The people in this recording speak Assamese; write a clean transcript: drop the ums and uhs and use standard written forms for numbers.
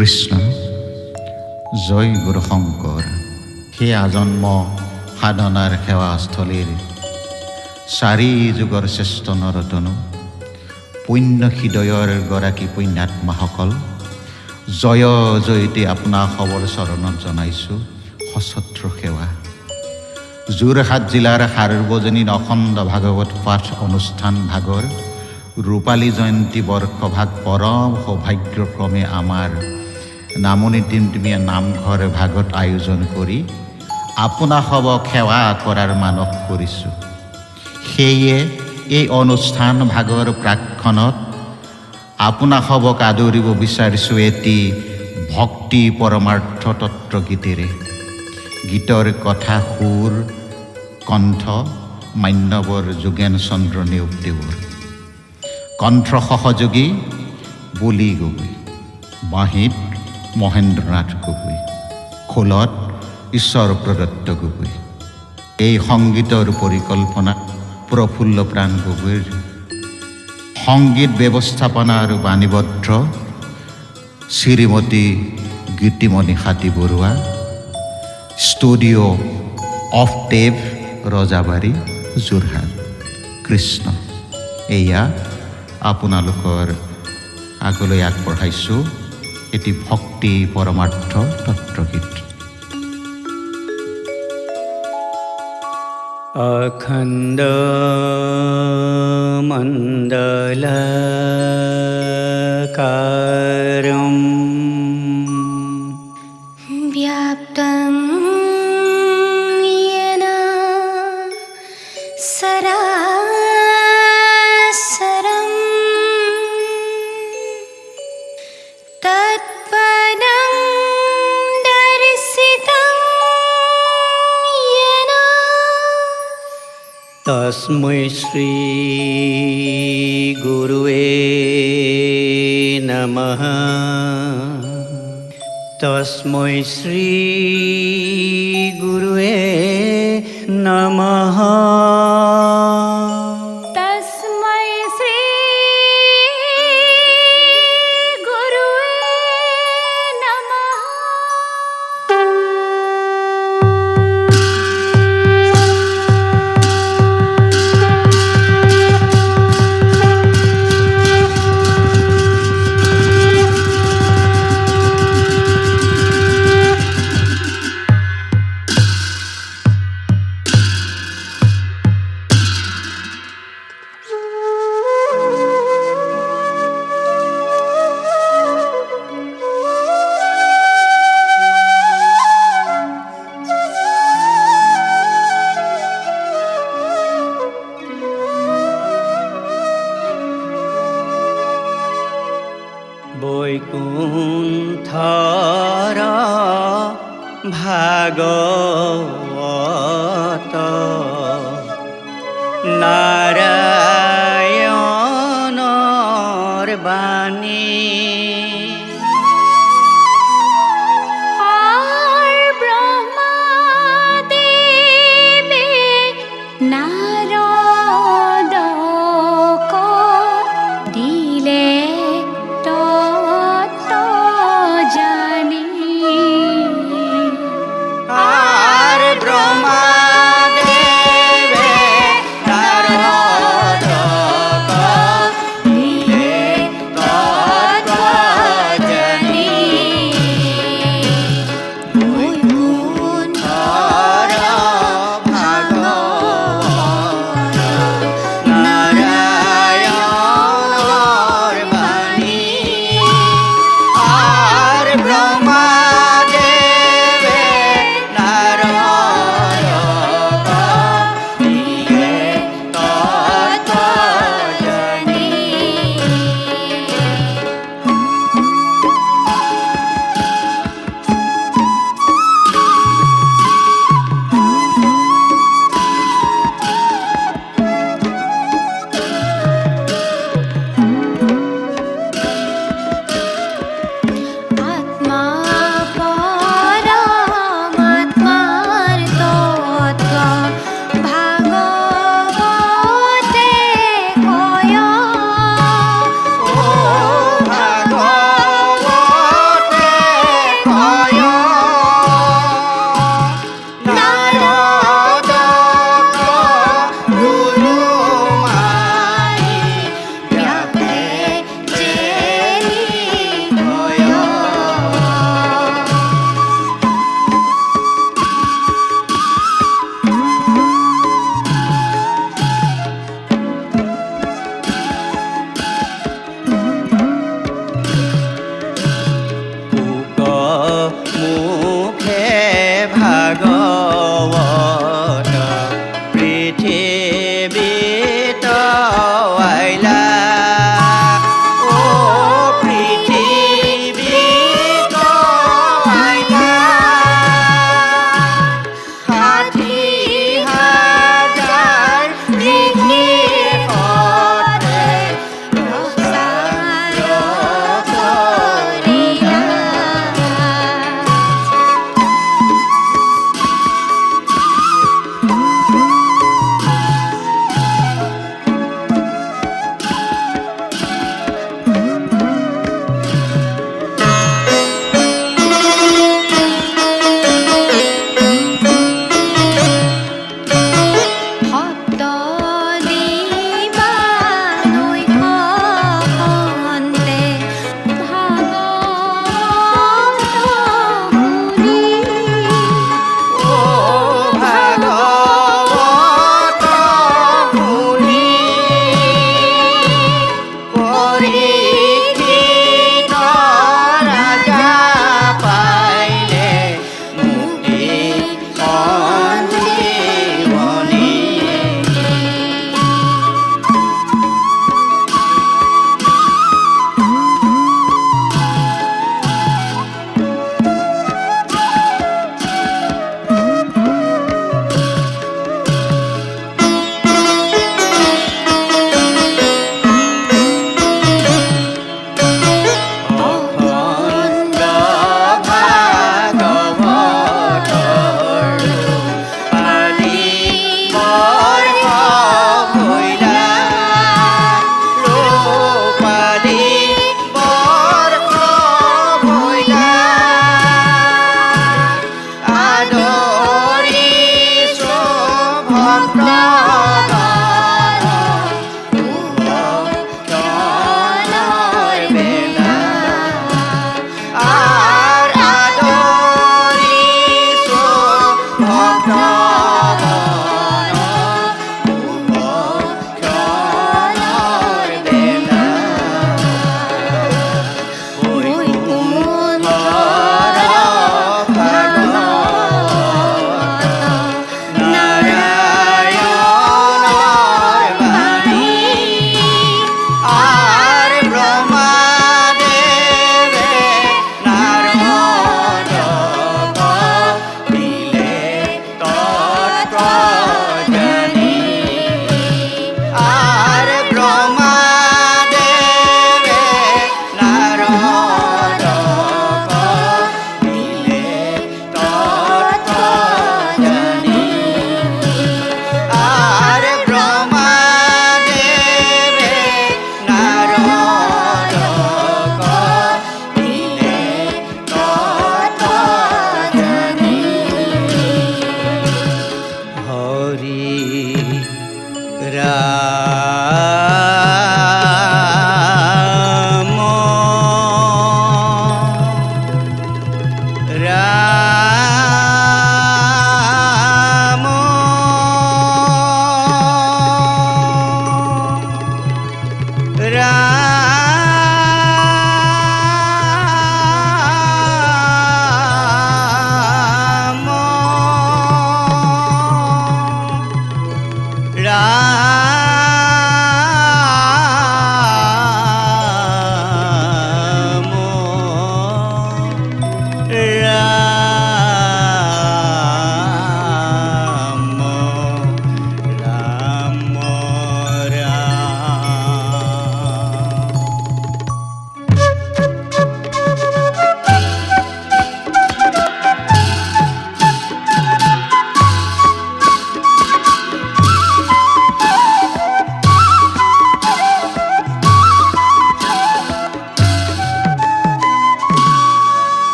কৃষ্ণ জয় গুৰু শংকৰ হে আজন্ম সাধনাৰ সেৱাস্থলীৰ চাৰি যুগৰ শ্ৰেষ্ঠ নৰতনু পুণ্য হৃদয়ৰ গৰাকী পুণ্যাত্মাসকল জয় জয়তে আপোনাক সবৰ চৰণত জনাইছোঁ সশস্ত্ৰ সেৱা। যোৰহাট জিলাৰ সাৰ্বজনীন অখণ্ড ভাগৱত পাঠ অনুষ্ঠান ভাগৰ ৰূপালী জয়ন্তী বৰ্ষভাগ পৰম সৌভাগ্যক্ৰমে আমাৰ নামনি টিমটিমীয়া নামঘৰ ভাগত আয়োজন কৰি আপোনাসবক সেৱা কৰাৰ মানস কৰিছোঁ। সেয়ে এই অনুষ্ঠান ভাগৰ প্ৰাক্ষণত আপোনাসবক আদৰিব বিচাৰিছোঁ এটি ভক্তি পৰমাৰ্থ তত্ত্ব গীতেৰে। গীতৰ কথা সুৰ কণ্ঠ মান্যবৰ যোগেন চন্দ্ৰ নেওগ দেৱৰ, কণ্ঠ সহযোগী বুলি গগৈ, বাঁহীত মহেন্দ্ৰনাথ গগৈ, খোলত ঈশ্বৰ প্ৰদত্ত গগৈ। এই সংগীতৰ পৰিকল্পনা প্ৰফুল্ল প্ৰাণ গগৈৰ, সংগীত ব্যৱস্থাপনা আৰু বাণীবদ্ধ Srimati Gitimoni Hati Baruah, studio' of tape Rajabari Jorhat. Krishna এয়া আপোনালোকৰ আগলৈ আগবঢ়াইছোঁ এটি ভক্তি পৰমাৰ্থ তত্ত্বগীত। অখণ্ড মণ্ডলাকাৰম व्याप्तं येन सरासरं तत्पदं दर्शितं येन तस्मै श्री गुरुवे नमः। तस्मै श्री गुरुवे नमः। तस्मै श्री गुरुवे नमः। বৈকুণ্ঠৰ ভাগৱত নাৰায়ণৰ বাণী